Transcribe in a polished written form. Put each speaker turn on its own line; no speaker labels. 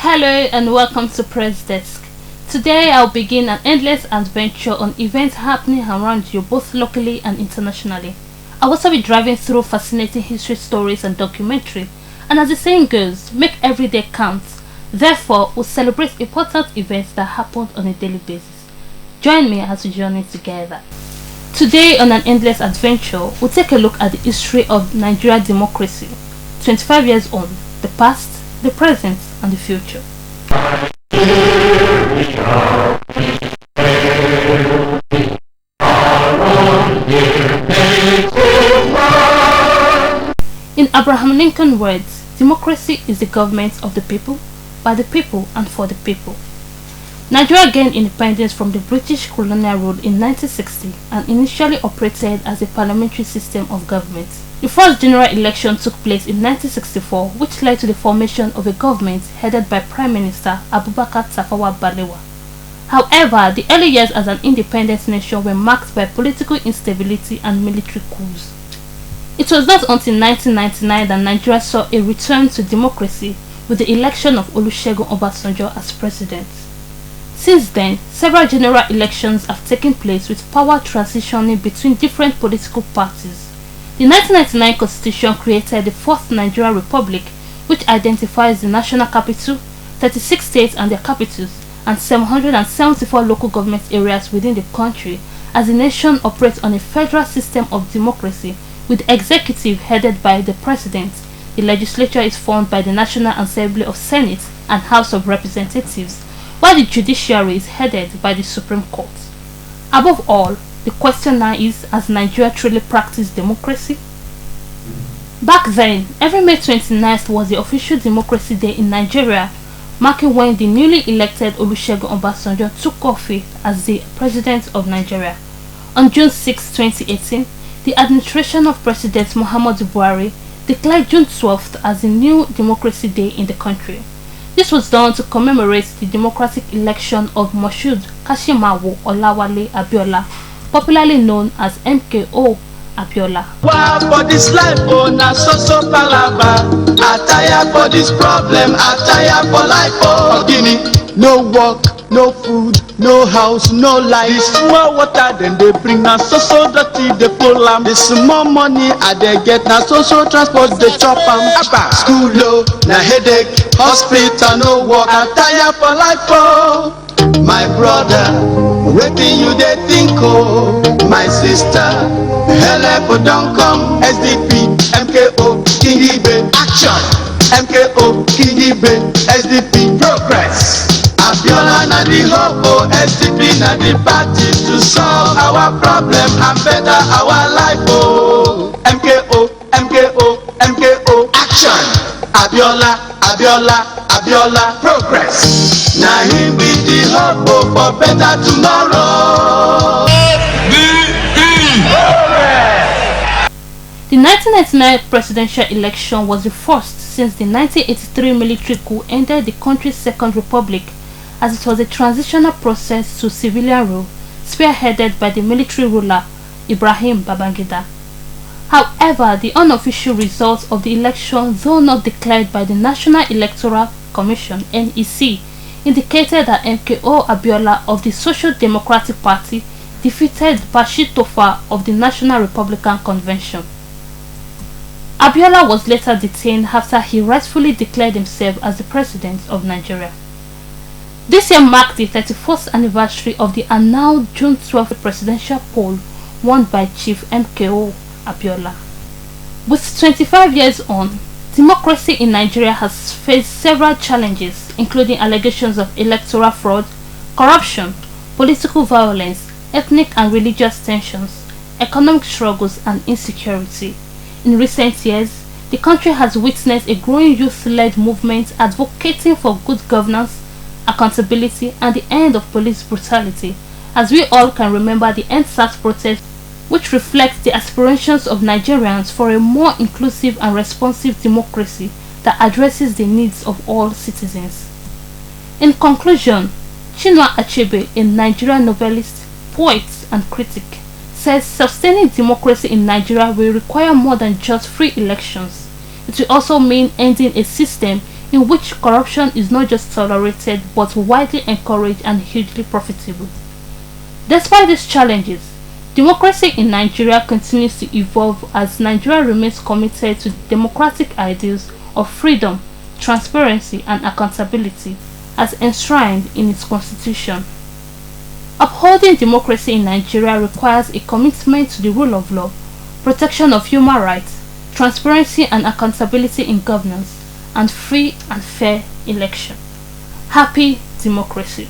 Hello and welcome to Press Desk. Today I'll begin an endless adventure on events happening around you both locally and internationally. I'll also be driving through fascinating history stories and documentary, and as the saying goes, make every day count. Therefore, we'll celebrate important events that happened on a daily basis. Join me as we journey together. Today on an endless adventure, we'll take a look at the history of Nigeria democracy, 25 years on, the past, the present, and the future. In Abraham Lincoln's words, democracy is the government of the people, by the people, and for the people. Nigeria gained independence from the British colonial rule in 1960 and initially operated as a parliamentary system of government. The first general election took place in 1964, which led to the formation of a government headed by Prime Minister Abubakar Tafawa Balewa. However, the early years as an independent nation were marked by political instability and military coups. It was not until 1999 that Nigeria saw a return to democracy with the election of Olusegun Obasanjo as president. Since then, several general elections have taken place with power transitioning between different political parties. The 1999 Constitution created the Fourth Nigerian Republic, which identifies the national capital, 36 states and their capitals, and 774 local government areas within the country, as the nation operates on a federal system of democracy with the executive headed by the president. The legislature is formed by the National Assembly of Senate and House of Representatives, while the judiciary is headed by the Supreme Court. Above all, the question now is, has Nigeria truly practiced democracy? Back then, every May 29th was the official Democracy Day in Nigeria, marking when the newly elected Olusegun Obasanjo took office as the President of Nigeria. On June 6, 2018, the administration of President Muhammadu Buhari declared June 12th as the new Democracy Day in the country. This was done to commemorate the democratic election of Moshood Kashimawo Olawale Abiola, popularly known as MKO Abiola.
Wow, for this life, oh, na so palava. I tire for this problem, I tire for life, oh. Guinea, no work, no food, no house, no life. This small water, then they bring na so dirty, they pull am. This small money, I they get na so transport, they chop am. School low, na headache, hospital, no work. I tire for life, oh. My brother, wetin you dey think, oh. My sister, help don't come. SDP, MKO, Kingibe, action. MKO, Kingibe, SDP, progress. Abiola na the hope, oh. SDP na the party to solve our problem and better our life, oh. MKO, MKO, MKO, action. Abiola, Abiola, Abiola, progress. Now him be the hope, oh, for better tomorrow.
The 1999 presidential election was the first since the 1983 military coup ended the country's second republic, as it was a transitional process to civilian rule, spearheaded by the military ruler Ibrahim Babangida. However, the unofficial results of the election, though not declared by the National Electoral Commission (NEC), indicated that MKO Abiola of the Social Democratic Party defeated Bashir Tofa of the National Republican Convention. Abiola was later detained after he rightfully declared himself as the President of Nigeria. This year marked the 31st anniversary of the annulled June 12 presidential poll won by Chief MKO Abiola. With 25 years on, democracy in Nigeria has faced several challenges, including allegations of electoral fraud, corruption, political violence, ethnic and religious tensions, economic struggles, and insecurity. In recent years, the country has witnessed a growing youth-led movement advocating for good governance, accountability, and the end of police brutality, as we all can remember the EndSARS protest, which reflects the aspirations of Nigerians for a more inclusive and responsive democracy that addresses the needs of all citizens. In conclusion, Chinua Achebe, a Nigerian novelist, poet, and critic, says sustaining democracy in Nigeria will require more than just free elections. It will also mean ending a system in which corruption is not just tolerated but widely encouraged and hugely profitable. Despite these challenges, democracy in Nigeria continues to evolve as Nigeria remains committed to democratic ideals of freedom, transparency, and accountability as enshrined in its constitution. Upholding democracy in Nigeria requires a commitment to the rule of law, protection of human rights, transparency and accountability in governance, and free and fair election. Happy democracy!